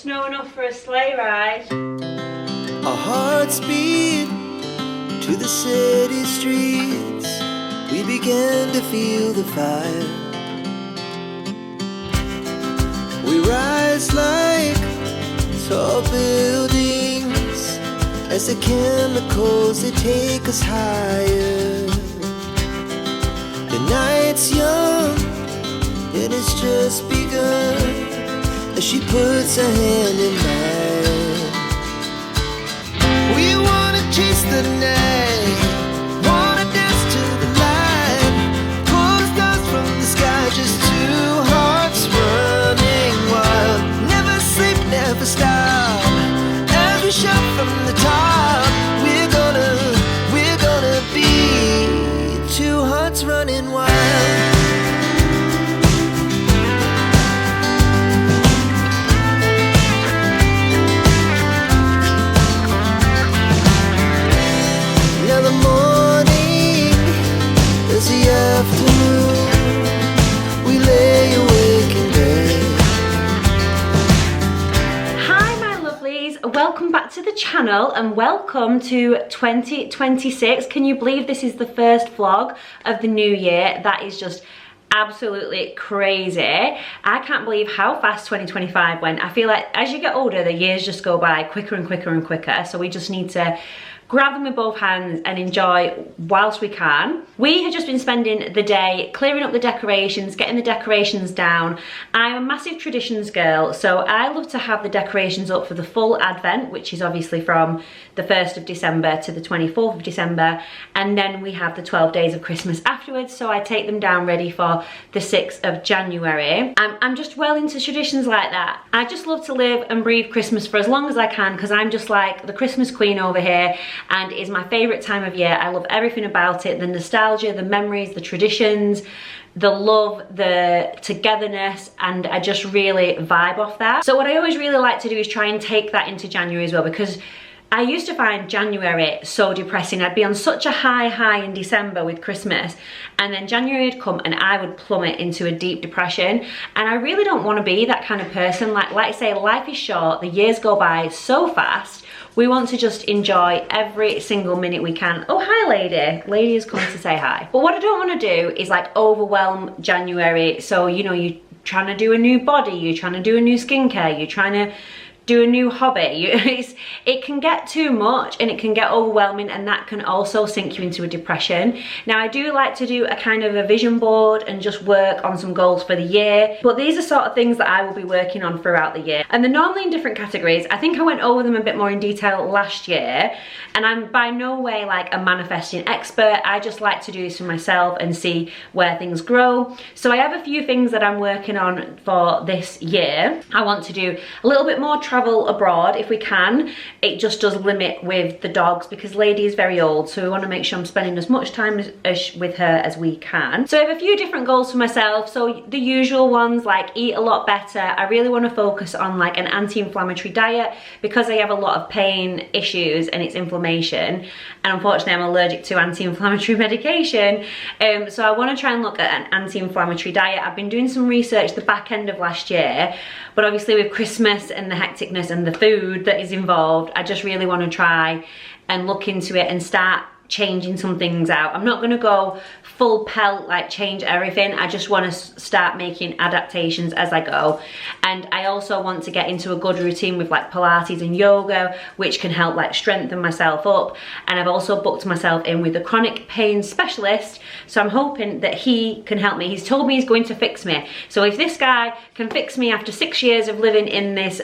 snow enough for a sleigh ride. Our hearts beat to the city streets. We began to feel the fire. We rise like tall buildings as the chemicals, they take us higher. The night's young and it's just begun as she puts her hand in mine. We wanna chase the night, wanna dance to the light, pull stars from the sky, just two hearts running wild. Never sleep, never stop, as we shout from the top. We're gonna be two hearts running wild. Welcome back to the channel and welcome to 2026. Can you believe this is the first vlog of the new year? That is just absolutely crazy. I can't believe how fast 2025 went. I feel like as you get older, the years just go by quicker and quicker and quicker. So we just need to grab them with both hands and enjoy whilst we can. We have just been spending the day clearing up the decorations, getting the decorations down. I'm a massive traditions girl, so I love to have the decorations up for the full Advent, which is obviously from the 1st of December to the 24th of December, and then we have the 12 days of Christmas afterwards, so I take them down ready for the 6th of January. I'm just well into traditions like that. I just love to live and breathe Christmas for as long as I can, because I'm just like the Christmas queen over here, and it is my favourite time of year. I love everything about it, the nostalgia, the memories, the traditions, the love, the togetherness, and I just really vibe off that. So what I always really like to do is try and take that into January as well, because I used to find January so depressing. I'd be on such a high in December with Christmas, and then January would come and I would plummet into a deep depression, and I really don't want to be that kind of person. Like I say, life is short, the years go by so fast. We want to just enjoy every single minute we can. Oh, hi lady. Lady has come to say hi. But what I don't want to do is like overwhelm January. So, you know, you're trying to do a new body, you're trying to do a new skincare, you're trying to do a new hobby. It can get too much and it can get overwhelming, and that can also sink you into a depression. Now I do like to do a kind of a vision board and just work on some goals for the year, but these are sort of things that I will be working on throughout the year, and they're normally in different categories. I think I went over them a bit more in detail last year, and I'm by no way like a manifesting expert. I just like to do this for myself and see where things grow. So I have a few things that I'm working on for this year. I want to do a little bit more travel abroad if we can. It just does limit with the dogs because Lady is very old, so we want to make sure I'm spending as much time with her as we can. So I have a few different goals for myself. So the usual ones like eat a lot better. I really want to focus on like an anti-inflammatory diet because I have a lot of pain issues and it's inflammation, and unfortunately I'm allergic to anti-inflammatory medication. So I want to try and look at an anti-inflammatory diet. I've been doing some research the back end of last year, but obviously with Christmas and the hecticness and the food that is involved, I just really want to try and look into it and start changing some things out. I'm not going to go full pelt, like change everything. I just want to start making adaptations as I go. And I also want to get into a good routine with like Pilates and yoga, which can help like strengthen myself up. And I've also booked myself in with a chronic pain specialist, so I'm hoping that he can help me. He's told me he's going to fix me. So if this guy can fix me after 6 years of living in this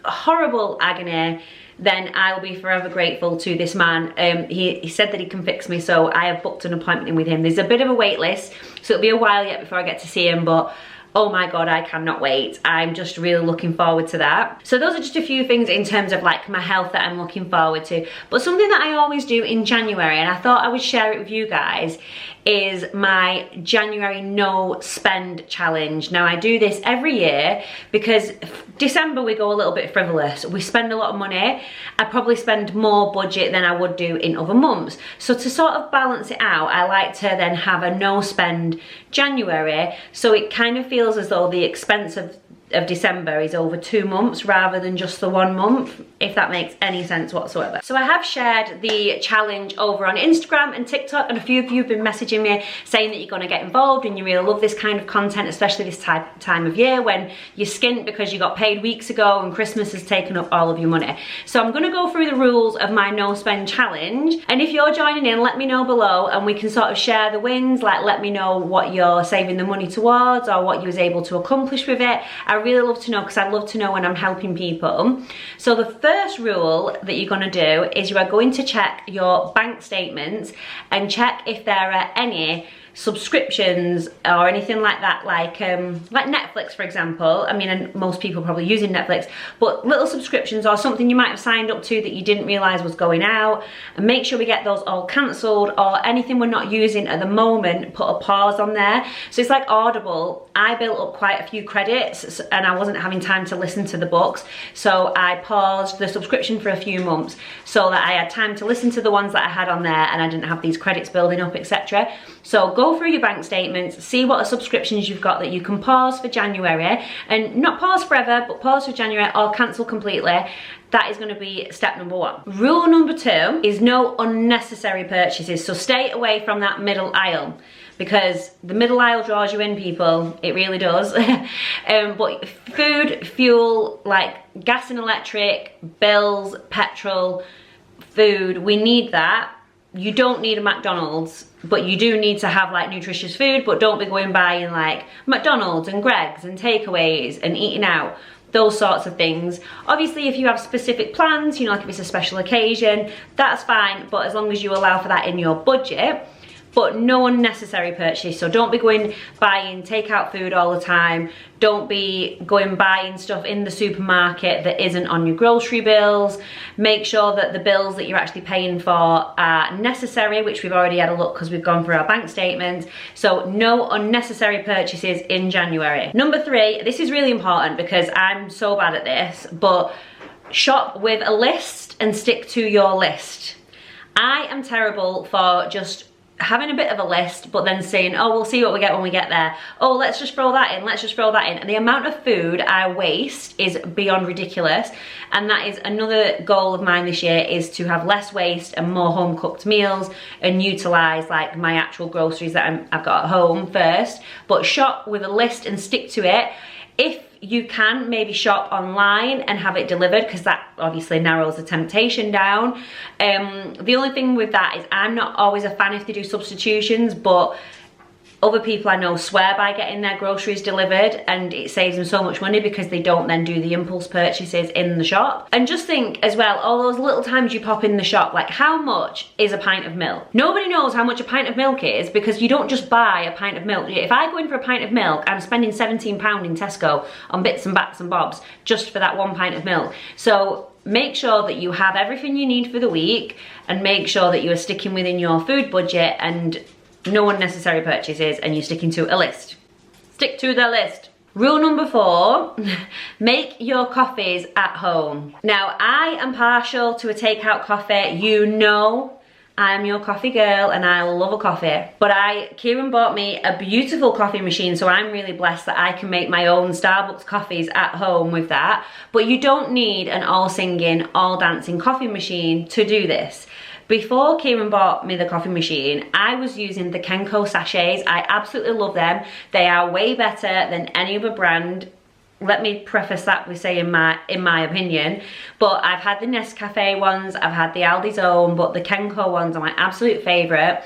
horrible agony, then I'll be forever grateful to this man. He said that he can fix me, so I have booked an appointment in with him. There's a bit of a wait list, so it'll be a while yet before I get to see him, but oh my god, I cannot wait. I'm just really looking forward to that. So those are just a few things in terms of like my health that I'm looking forward to. But something that I always do in January, and I thought I would share it with you guys, is my January no spend challenge. Now I do this every year because December we go a little bit frivolous. We spend a lot of money. I probably spend more budget than I would do in other months. So to sort of balance it out, I like to then have a no spend January, so it kind of feels as though the expense of of December is over 2 months rather than just the 1 month, if that makes any sense whatsoever. So I have shared the challenge over on Instagram and TikTok, and a few of you have been messaging me saying that you're going to get involved and you really love this kind of content, especially this time of year when you're skint because you got paid weeks ago and Christmas has taken up all of your money. So I'm going to go through the rules of my no spend challenge, and if you're joining in, let me know below and we can sort of share the wins. Like, let me know what you're saving the money towards or what you was able to accomplish with it. I really love to know, because I love to know when I'm helping people. So the first rule that you're going to do is you are going to check your bank statements and check if there are any subscriptions or anything like that, like Netflix, for example. I mean, and most people are probably using Netflix, but little subscriptions or something you might have signed up to that you didn't realize was going out, and make sure we get those all cancelled. Or anything we're not using at the moment, put a pause on there. So it's like Audible. I built up quite a few credits and I wasn't having time to listen to the books, so I paused the subscription for a few months so that I had time to listen to the ones that I had on there and I didn't have these credits building up, etc. So go through your bank statements, see what subscriptions you've got that you can pause for January, and not pause forever, but pause for January or cancel completely. That is going to be step number 1. Rule number 2 is no unnecessary purchases. So stay away from that middle aisle, because the middle aisle draws you in, people. It really does. But food, fuel, like gas and electric, bills, petrol, food, we need that. You don't need a McDonald's, but you do need to have like nutritious food, but don't be going buying like McDonald's and Greg's and takeaways and eating out, those sorts of things. Obviously, if you have specific plans, you know, like if it's a special occasion, that's fine, but as long as you allow for that in your budget. But no unnecessary purchase. So don't be going buying takeout food all the time. Don't be going buying stuff in the supermarket that isn't on your grocery bills. Make sure that the bills that you're actually paying for are necessary, which we've already had a look because we've gone through our bank statements. So no unnecessary purchases in January. Number 3, this is really important because I'm so bad at this, but shop with a list and stick to your list. I am terrible for just having a bit of a list but then saying, oh, we'll see what we get when we get there. Oh, let's just throw that in, let's just throw that in. And the amount of food I waste is beyond ridiculous, and that is another goal of mine this year, is to have less waste and more home cooked meals and utilize like my actual groceries that I've got at home first. But shop with a list and stick to it. If you can, maybe shop online and have it delivered, because that obviously narrows the temptation down. The only thing with that is I'm not always a fan if they do substitutions, but other people I know swear by getting their groceries delivered, and it saves them so much money because they don't then do the impulse purchases in the shop. And just think as well, all those little times you pop in the shop, like how much is a pint of milk? Nobody knows how much a pint of milk is because you don't just buy a pint of milk. If I go in for a pint of milk, I'm spending £17 in Tesco on bits and bats and bobs just for that 1 pint of milk. So make sure that you have everything you need for the week, and make sure that you are sticking within your food budget and no unnecessary purchases, and you're sticking to a list. Stick to the list. Rule number 4, make your coffees at home. Now, I am partial to a takeout coffee. You know I am your coffee girl and I love a coffee. But Kieran bought me a beautiful coffee machine, so I'm really blessed that I can make my own Starbucks coffees at home with that. But you don't need an all singing, all dancing coffee machine to do this. Before Kieran bought me the coffee machine, I was using the Kenko sachets. I absolutely love them. They are way better than any other brand. Let me preface that with saying in my opinion. But I've had the Nescafe ones, I've had the Aldi's Own, but the Kenko ones are my absolute favourite.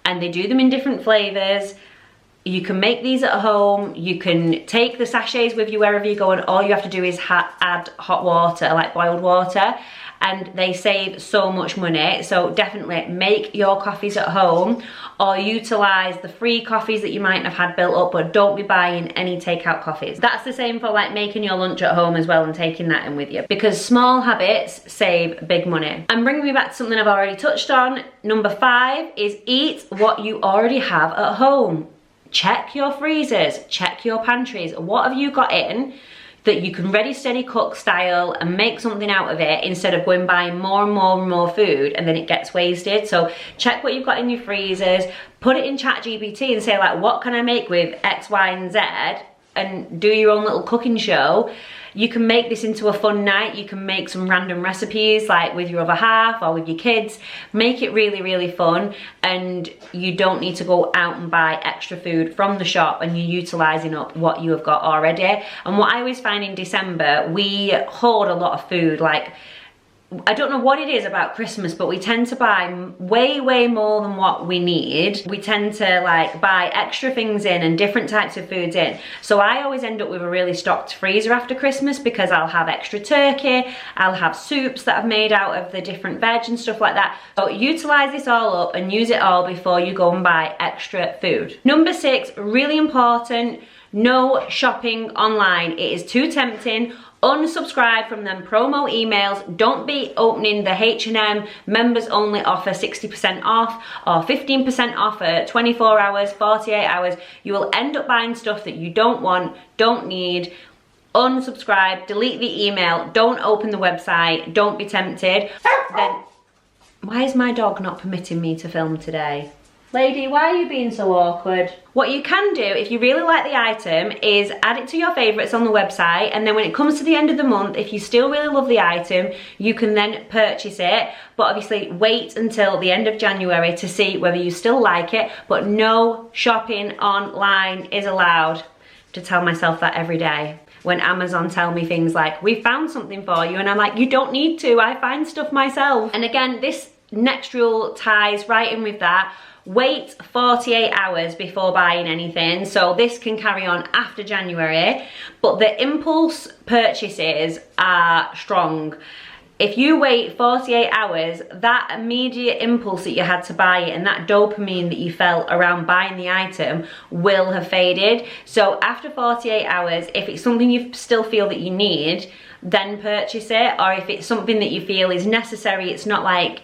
And they do them in different flavours. You can make these at home. You can take the sachets with you wherever you go, and all you have to do is add hot water, like boiled water. And they save so much money. So definitely make your coffees at home, or utilize the free coffees that you might have had built up, but don't be buying any takeout coffees. That's the same for like making your lunch at home as well and taking that in with you, because small habits save big money. And bringing me back to something I've already touched on, number 5 is eat what you already have at home. Check your freezers, check your pantries. What have you got in that you can ready, steady cook style and make something out of it, instead of going buying more and more and more food and then it gets wasted? So check what you've got in your freezers, put it in ChatGPT and say like, what can I make with X, Y, and Z and do your own little cooking show, you can make this into a fun night. You can make some random recipes like with your other half or with your kids. Make it really, really fun, and you don't need to go out and buy extra food from the shop, and you're utilising up what you have got already. And what I always find in December, we hoard a lot of food. Like, I don't know what it is about Christmas, but we tend to buy way more than what we need. We tend to like buy extra things in and different types of foods in. So I always end up with a really stocked freezer after Christmas, because I'll have extra turkey, I'll have soups that I've made out of the different veg and stuff like that. So utilise this all up and use it all before you go and buy extra food. Number 6, really important, no shopping online. It is too tempting. Unsubscribe from them promo emails. Don't be opening the H&M members only offer 60% off or 15% off for 24 hours, 48 hours. You will end up buying stuff that you don't want, don't need. Unsubscribe, delete the email, don't open the website, don't be tempted. Then, why is my dog not permitting me to film today? Lady, why are you being so awkward? What you can do, if you really like the item, is add it to your favourites on the website, and then when it comes to the end of the month, if you still really love the item, you can then purchase it. But obviously wait until the end of January to see whether you still like it. But no shopping online is allowed. To tell myself that every day. When Amazon tell me things like, we found something for you, and I'm like, you don't need to, I find stuff myself. And again, this next rule ties right in with that. Wait 48 hours before buying anything. So this can carry on after January, but the impulse purchases are strong. If you wait 48 hours, that immediate impulse that you had to buy it and that dopamine that you felt around buying the item will have faded. So after 48 hours, if it's something you still feel that you need, then purchase it. Or if it's something that you feel is necessary, it's not like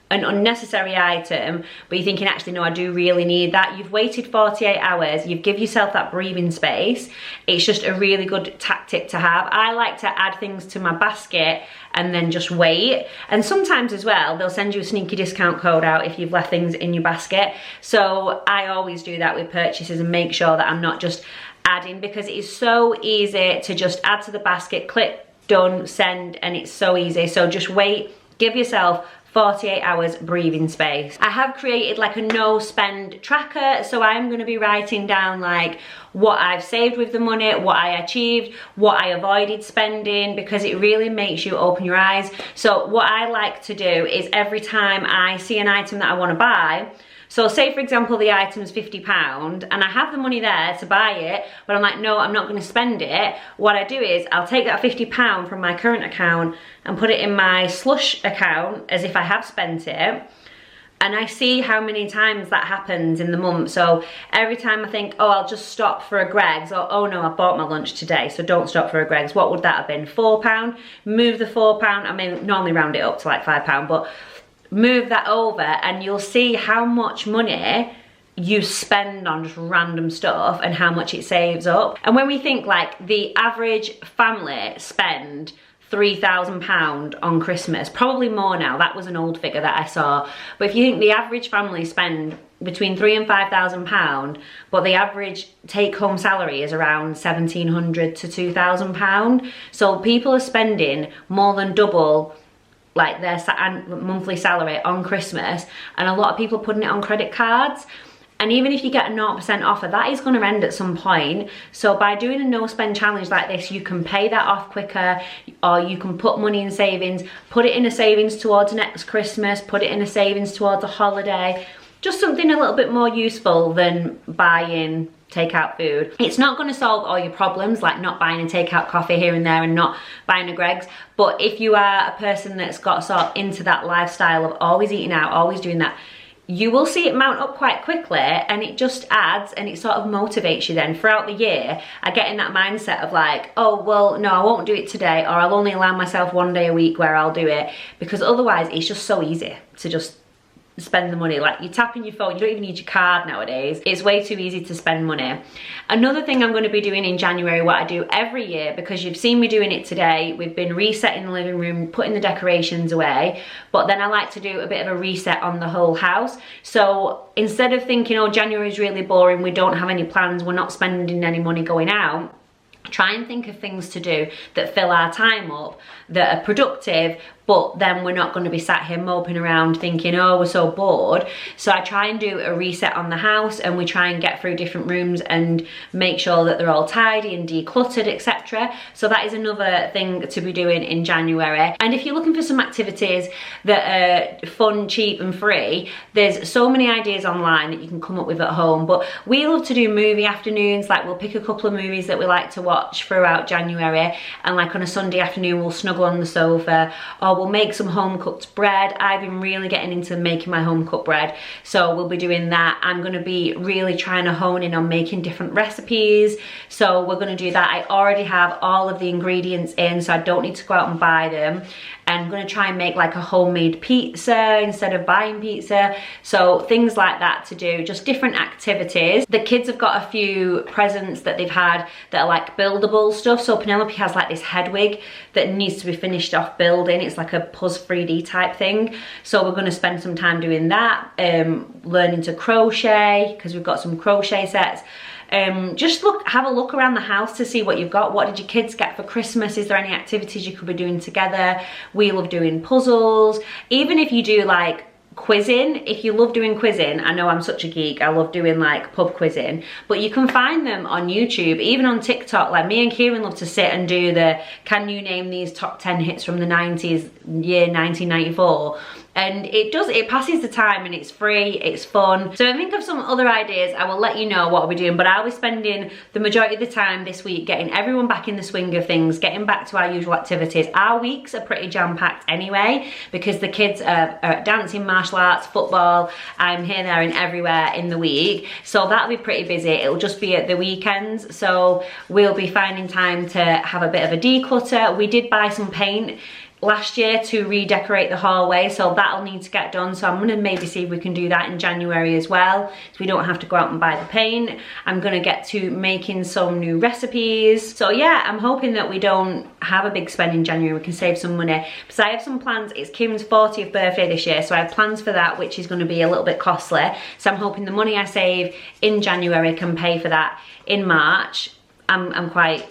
an unnecessary item, but you're thinking, actually, no, I do really need that. You've waited 48 hours, you've given yourself that breathing space. It's just a really good tactic to have. I like to add things to my basket and then just wait. And sometimes as well, they'll send you a sneaky discount code out if you've left things in your basket. So I always do that with purchases and make sure that I'm not just adding, because it is so easy to just add to the basket, click, done, send, and it's so easy. So just wait, give yourself 48 hours breathing space. I have created like a no spend tracker, so I'm going to be writing down like what I've saved with the money, what I achieved, what I avoided spending, because it really makes you open your eyes. So what I like to do is every time I see an item that I want to buy, so say for example the item's £50 and I have the money there to buy it, but I'm like, no, I'm not going to spend it. What I do is I'll take that £50 from my current account and put it in my slush account as if I have spent it. And I see how many times that happens in the month. So every time I think, oh, I'll just stop for a Greggs, or oh no, I bought my lunch today, so don't stop for a Greggs. What would that have been? £4? Move the £4. I mean, normally round it up to like £5, but move that over and you'll see how much money you spend on just random stuff and how much it saves up. And when we think like the average family spend £3,000 on Christmas, probably more now, that was an old figure that I saw, but if you think the average family spend between £3,000 and £5,000, but the average take-home salary is around £1,700 to £2,000, so people are spending more than double like their monthly salary on Christmas, and a lot of people are putting it on credit cards. And even if you get a 0% offer, that is going to end at some point. So by doing a no spend challenge like this, you can pay that off quicker, or you can put money in savings, put it in a savings towards next Christmas, put it in a savings towards a holiday. Just something a little bit more useful than buying takeout food. It's not going to solve all your problems, like not buying a takeout coffee here and there and not buying a Greggs, but if you are a person that's got sort of into that lifestyle of always eating out, always doing that, you will see it mount up quite quickly, and it just adds and it sort of motivates you then throughout the year. I get in that mindset of like, oh well, no, I won't do it today, or I'll only allow myself one day a week where I'll do it, because otherwise it's just so easy to just spend the money. Like, you're tapping your phone, you don't even need your card nowadays. It's way too easy to spend money. Another thing I'm going to be doing in January, what I do every year, because you've seen me doing it today, we've been resetting the living room, putting the decorations away, but then I like to do a bit of a reset on the whole house. So instead of thinking, oh, January is really boring, we don't have any plans, we're not spending any money going out, try and think of things to do that fill our time up, that are productive, but then we're not going to be sat here moping around thinking, oh, we're so bored. So I try and do a reset on the house, and we try and get through different rooms and make sure that they're all tidy and decluttered, etc. So that is another thing to be doing in January. And if you're looking for some activities that are fun, cheap and free, there's so many ideas online that you can come up with at home. But we love to do movie afternoons. Like, we'll pick a couple of movies that we like to watch throughout January, and like on a Sunday afternoon we'll snuggle on the sofa, or we'll make some home cooked bread. I've been really getting into making my home cooked bread, so we'll be doing that. I'm going to be really trying to hone in on making different recipes, so we're going to do that. I already have all of the ingredients in, so I don't need to go out and buy them. I'm going to try and make like a homemade pizza instead of buying pizza. So things like that to do, just different activities. The kids have got a few presents that they've had that are like buildable stuff. So Penelope has like this head wig that needs to be finished off building. It's like a Puzz 3D type thing. So we're going to spend some time doing that, learning to crochet, because we've got some crochet sets. Just have a look around the house to see what you've got. What did your kids get for Christmas? Is there any activities you could be doing together? We love doing puzzles. Even if you do like quizzing, if you love doing quizzing, I know I'm such a geek, I love doing like pub quizzing, but you can find them on YouTube, even on TikTok. Like, me and Kieran love to sit and do the, can you name these top 10 hits from the 90s, year 1994? And it passes the time, and it's free, it's fun. So if I think of some other ideas, I will let you know what I'll be doing, but I'll be spending the majority of the time this week getting everyone back in the swing of things, getting back to our usual activities. Our weeks are pretty jam-packed anyway, because the kids are dancing, martial arts, football. I'm here, there and everywhere in the week, so that'll be pretty busy. It'll just be at the weekends, so we'll be finding time to have a bit of a declutter. We did buy some paint last year to redecorate the hallway, so that'll need to get done. So I'm gonna maybe see if we can do that in January as well, so we don't have to go out and buy the paint. I'm gonna get to making some new recipes. So yeah, I'm hoping that we don't have a big spend in January, we can save some money. Because I have some plans. It's Kim's 40th birthday this year, so I have plans for that, which is gonna be a little bit costly. So I'm hoping the money I save in January can pay for that in March. I'm quite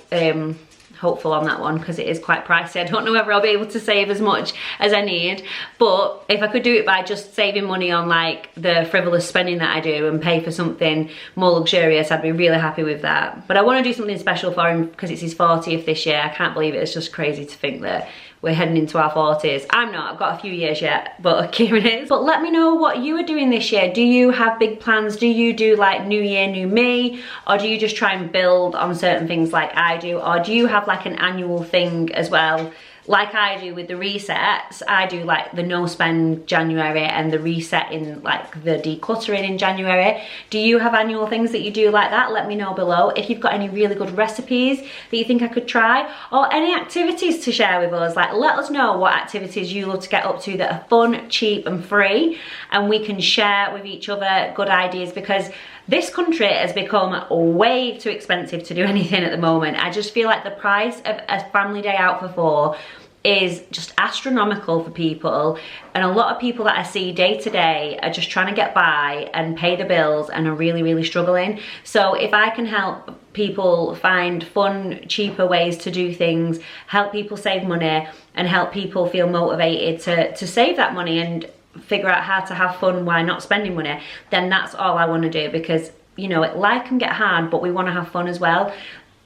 hopeful on that one, because it is quite pricey. I don't know whether I'll be able to save as much as I need, but if I could do it by just saving money on like the frivolous spending that I do and pay for something more luxurious, I'd be really happy with that. But I want to do something special for him because it's his 40th this year. I can't believe it. It's just crazy to think that we're heading into our 40s. I'm not, I've got a few years yet, but Kieran is. But let me know what you are doing this year. Do you have big plans? Do you do like new year, new me? Or do you just try and build on certain things like I do? Or do you have like an annual thing as well? Like I do with the resets, I do like the no spend January and the reset in like the decluttering in January. Do you have annual things that you do like that? Let me know below. If you've got any really good recipes that you think I could try, or any activities to share with us, like let us know what activities you love to get up to that are fun, cheap and free, and we can share with each other good ideas, because this country has become way too expensive to do anything at the moment. I just feel like the price of a family day out for 4 is just astronomical for people, and a lot of people that I see day to day are just trying to get by and pay the bills and are really, really struggling. So if I can help people find fun, cheaper ways to do things, help people save money and help people feel motivated to save that money and figure out how to have fun while not spending money, then that's all I want to do. Because, you know, life can get hard, but we want to have fun as well.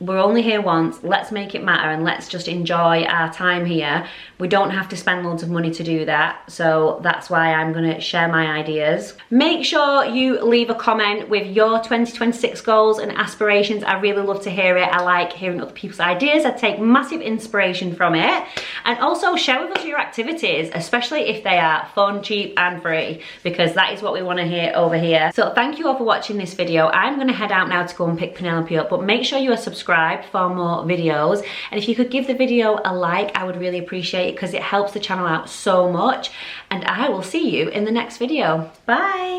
We're only here once, let's make it matter and let's just enjoy our time here. We don't have to spend loads of money to do that, so that's why I'm going to share my ideas. Make sure you leave a comment with your 2026 goals and aspirations. I really love to hear it. I like hearing other people's ideas. I take massive inspiration from it. And also share with us your activities, especially if they are fun, cheap and free, because that is what we want to hear over here. So thank you all for watching this video. I'm going to head out now to go and pick Penelope up, but make sure you are subscribed subscribed for more videos. And if you could give the video a like, I would really appreciate it because it helps the channel out so much. And I will see you in the next video. Bye.